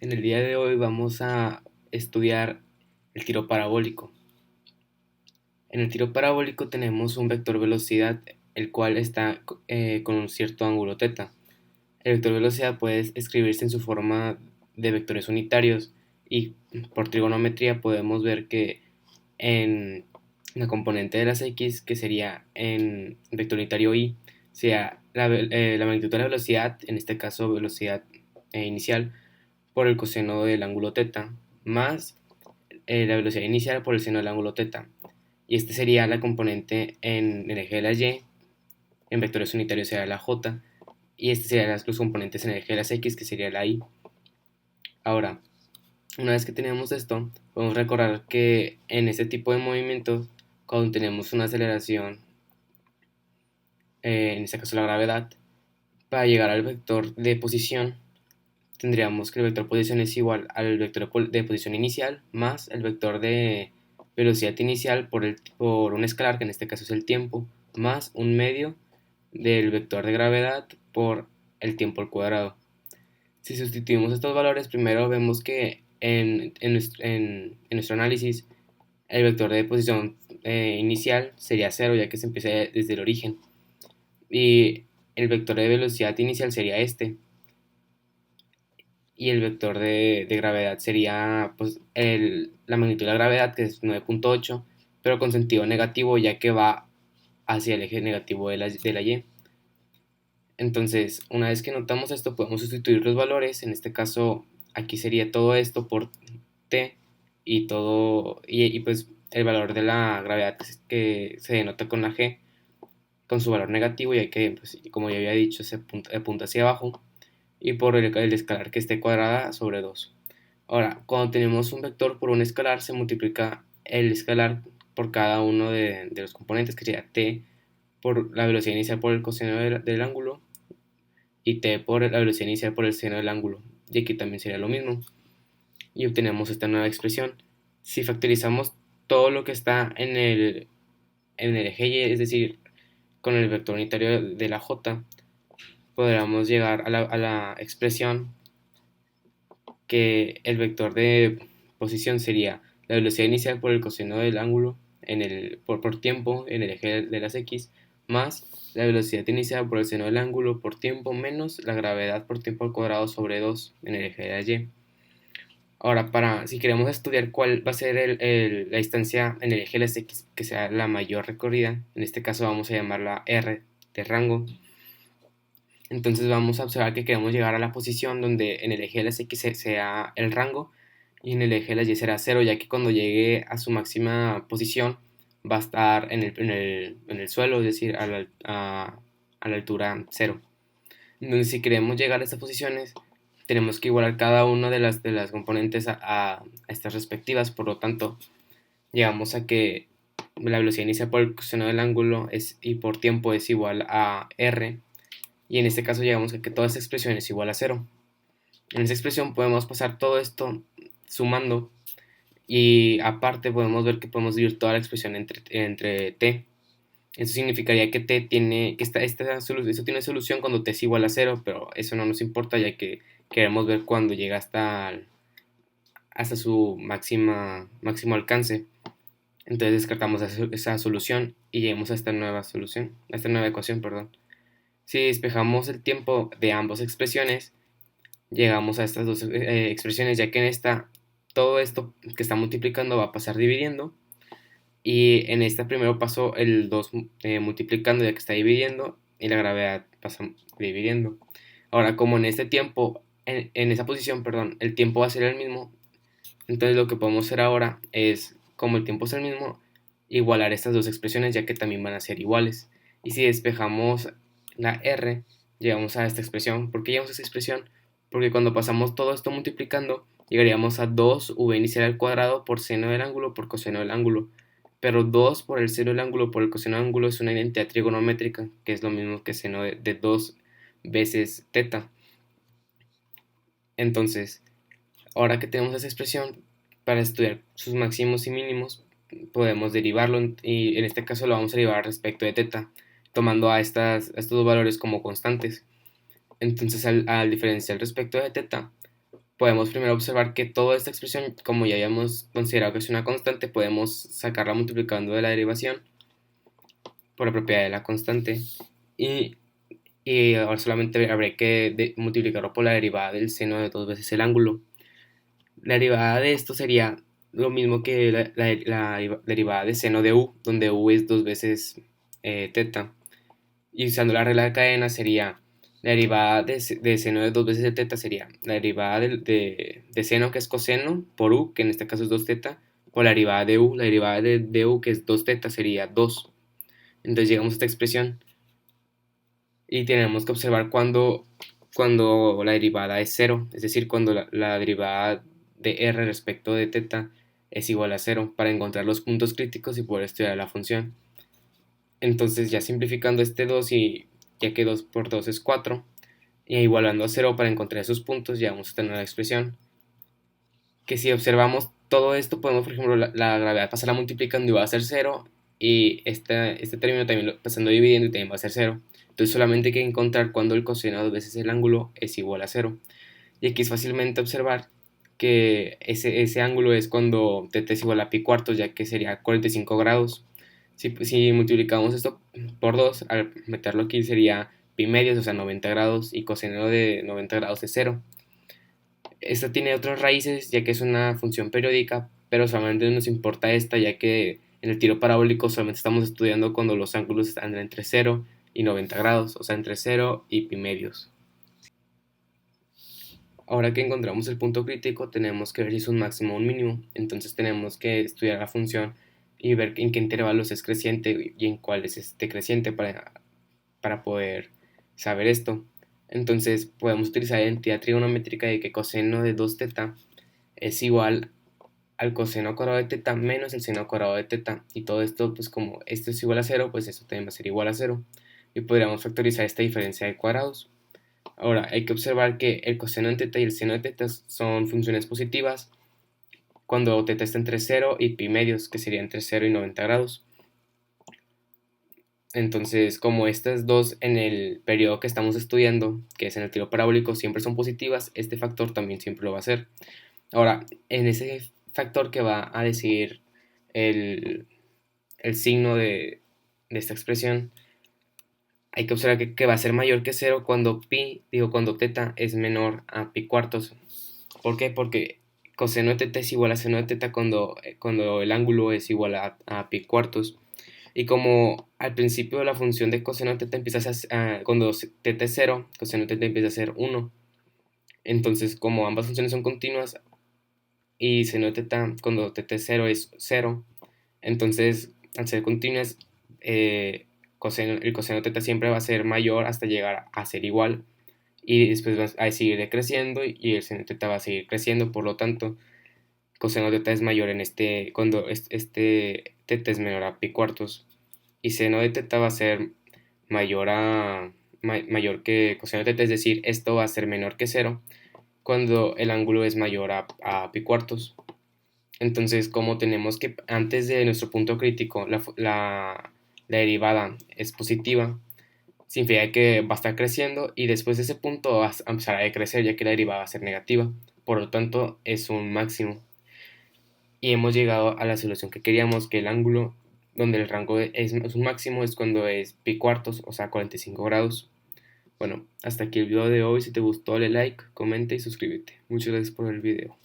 En el día de hoy vamos a estudiar el tiro parabólico. En el tiro parabólico tenemos un vector velocidad, el cual está con un cierto ángulo teta. El vector velocidad puede escribirse en su forma de vectores unitarios y por trigonometría podemos ver que en la componente de las x, que sería en vector unitario y, sea la magnitud de la velocidad, en este caso velocidad inicial, por el coseno del ángulo teta, más la velocidad inicial por el seno del ángulo teta. Y este sería la componente en el eje de la y, en vectores unitarios sería la j, y este serían los componentes en el eje de las x, que sería la y. Ahora, una vez que tenemos esto, podemos recordar que en este tipo de movimientos, cuando tenemos una aceleración, en este caso la gravedad, para llegar al vector de posición, tendríamos que el vector de posición es igual al vector de posición inicial más el vector de velocidad inicial por un escalar, que en este caso es el tiempo, más un medio del vector de gravedad por el tiempo al cuadrado. Si sustituimos estos valores, primero vemos que en nuestro análisis el vector de posición inicial sería cero, ya que se empieza desde el origen, y el vector de velocidad inicial sería este, y el vector de gravedad sería pues, la magnitud de la gravedad, que es 9.8, pero con sentido negativo, ya que va hacia el eje negativo de la y. Entonces, una vez que notamos esto, podemos sustituir los valores. En este caso, aquí sería todo esto por t, y pues el valor de la gravedad que se denota con la g, con su valor negativo, ya que, pues, como ya había dicho, se apunta hacia abajo, y por el escalar que esté cuadrada sobre 2. Ahora, cuando tenemos un vector por un escalar, se multiplica el escalar por cada uno de los componentes, que sería t por la velocidad inicial por el coseno del ángulo, y t por la velocidad inicial por el seno del ángulo. Y aquí también sería lo mismo. Y obtenemos esta nueva expresión. Si factorizamos todo lo que está en el eje y, es decir, con el vector unitario de la j, podríamos llegar a la expresión que el vector de posición sería la velocidad inicial por el coseno del ángulo por tiempo en el eje de las x, más la velocidad inicial por el seno del ángulo por tiempo, menos la gravedad por tiempo al cuadrado sobre 2 en el eje de la y. Ahora, si queremos estudiar cuál va a ser la distancia en el eje de las x que sea la mayor recorrida, en este caso vamos a llamarla r de rango. Entonces vamos a observar que queremos llegar a la posición donde en el eje de las x sea el rango, y en el eje de las y será cero, ya que cuando llegue a su máxima posición va a estar en el suelo, es decir, a la altura cero. Entonces, si queremos llegar a estas posiciones, tenemos que igualar cada una de las componentes a estas respectivas. Por lo tanto, llegamos a que la velocidad inicial por el coseno del ángulo y por tiempo es igual a r, y en este caso llegamos a que toda esta expresión es igual a cero. En esta expresión podemos pasar todo esto sumando, y aparte podemos ver que podemos dividir toda la expresión entre t. Eso significaría que t tiene que esto tiene solución cuando t es igual a cero, pero eso no nos importa, ya que queremos ver cuando llega hasta su máximo alcance. Entonces descartamos esa solución y llegamos a esta nueva solución, a esta nueva ecuación, perdón. Si despejamos el tiempo de ambas expresiones, llegamos a estas dos expresiones, ya que en esta todo esto que está multiplicando va a pasar dividiendo, y en esta primero pasó el 2 multiplicando, ya que está dividiendo, y la gravedad pasa dividiendo. Ahora, como en este tiempo, en esa posición, perdón, el tiempo va a ser el mismo, entonces lo que podemos hacer ahora es, como el tiempo es el mismo, igualar estas dos expresiones, ya que también van a ser iguales. Y si despejamos la r, llegamos a esta expresión. ¿Por qué llegamos a esta expresión? Porque cuando pasamos todo esto multiplicando, llegaríamos a 2v inicial al cuadrado por seno del ángulo por coseno del ángulo. Pero 2 por el seno del ángulo por el coseno del ángulo es una identidad trigonométrica, que es lo mismo que seno de 2 veces teta. Entonces, ahora que tenemos esa expresión, para estudiar sus máximos y mínimos, podemos derivarlo, y en este caso lo vamos a derivar respecto de teta, tomando a estos dos valores como constantes. Entonces, al diferencial respecto de teta, podemos primero observar que toda esta expresión, como ya habíamos considerado que es una constante, podemos sacarla multiplicando de la derivación por la propiedad de la constante. Y, y ahora solamente habrá que multiplicarlo por la derivada del seno de 2 veces el ángulo. La derivada de esto sería lo mismo que la derivada de seno de u, donde u es 2 veces teta. Y usando la regla de cadena sería la derivada de seno de 2 veces de teta sería la derivada de seno, que es coseno, por u, que en este caso es 2 teta, por la derivada de u. La derivada de u, que es 2 teta, sería 2. Entonces llegamos a esta expresión y tenemos que observar cuando la derivada es cero, es decir, cuando la derivada de r respecto de teta es igual a cero, para encontrar los puntos críticos y poder estudiar la función. Entonces ya simplificando este 2, y ya que 2 por 2 es 4, y igualando a 0 para encontrar esos puntos, ya vamos a tener la expresión. Que si observamos todo esto, podemos, por ejemplo, la gravedad pasarla multiplicando y va a ser 0, y este término también pasando dividiendo y también va a ser 0. Entonces solamente hay que encontrar cuando el coseno de 2 veces el ángulo es igual a 0. Y aquí es fácilmente observar que ese ángulo es cuando θ es igual a pi cuartos, ya que sería 45 grados. Si multiplicamos esto por 2, al meterlo aquí sería pi medios, o sea 90 grados, y coseno de 90 grados es 0. Esta tiene otras raíces, ya que es una función periódica, pero solamente nos importa esta, ya que en el tiro parabólico solamente estamos estudiando cuando los ángulos están entre 0 y 90 grados, o sea entre 0 y pi medios. Ahora que encontramos el punto crítico, tenemos que ver si es un máximo o un mínimo. Entonces tenemos que estudiar la función y ver en qué intervalos es creciente y en cuál es creciente para poder saber esto. Entonces podemos utilizar la identidad trigonométrica de que coseno de 2 teta es igual al coseno cuadrado de teta menos el seno cuadrado de teta. Y todo esto, pues como esto es igual a 0, pues esto también va a ser igual a 0. Y podríamos factorizar esta diferencia de cuadrados. Ahora, hay que observar que el coseno de teta y el seno de teta son funciones positivas cuando teta está entre 0 y pi medios, que sería entre 0 y 90 grados. Entonces, como estas dos en el periodo que estamos estudiando, que es en el tiro parabólico, siempre son positivas, este factor también siempre lo va a ser. Ahora, en ese factor que va a decidir el, el signo de esta expresión, hay que observar que va a ser mayor que 0 cuando teta es menor a pi cuartos. ¿Por qué? Porque coseno de teta es igual a seno de teta cuando el ángulo es igual a pi cuartos. Y como al principio la función de coseno de teta cuando teta es 0, coseno de teta empieza a ser 1. Entonces, como ambas funciones son continuas y seno de teta cuando teta es 0 es 0, entonces al ser continuas, el coseno de teta siempre va a ser mayor hasta llegar a ser igual, y después va a seguir decreciendo y el seno de teta va a seguir creciendo. Por lo tanto, coseno de teta es mayor cuando este teta es menor a pi cuartos, y seno de teta va a ser mayor mayor que coseno de teta, es decir, esto va a ser menor que 0 cuando el ángulo es mayor a pi cuartos. Entonces, como tenemos que antes de nuestro punto crítico la derivada es positiva, significa que va a estar creciendo, y después de ese punto va a empezar a decrecer, ya que la derivada va a ser negativa. Por lo tanto, es un máximo. Y hemos llegado a la solución que queríamos, que el ángulo donde el rango es un máximo es cuando es pi cuartos, o sea 45 grados. Bueno, hasta aquí el video de hoy. Si te gustó, dale like, comenta y suscríbete. Muchas gracias por el video.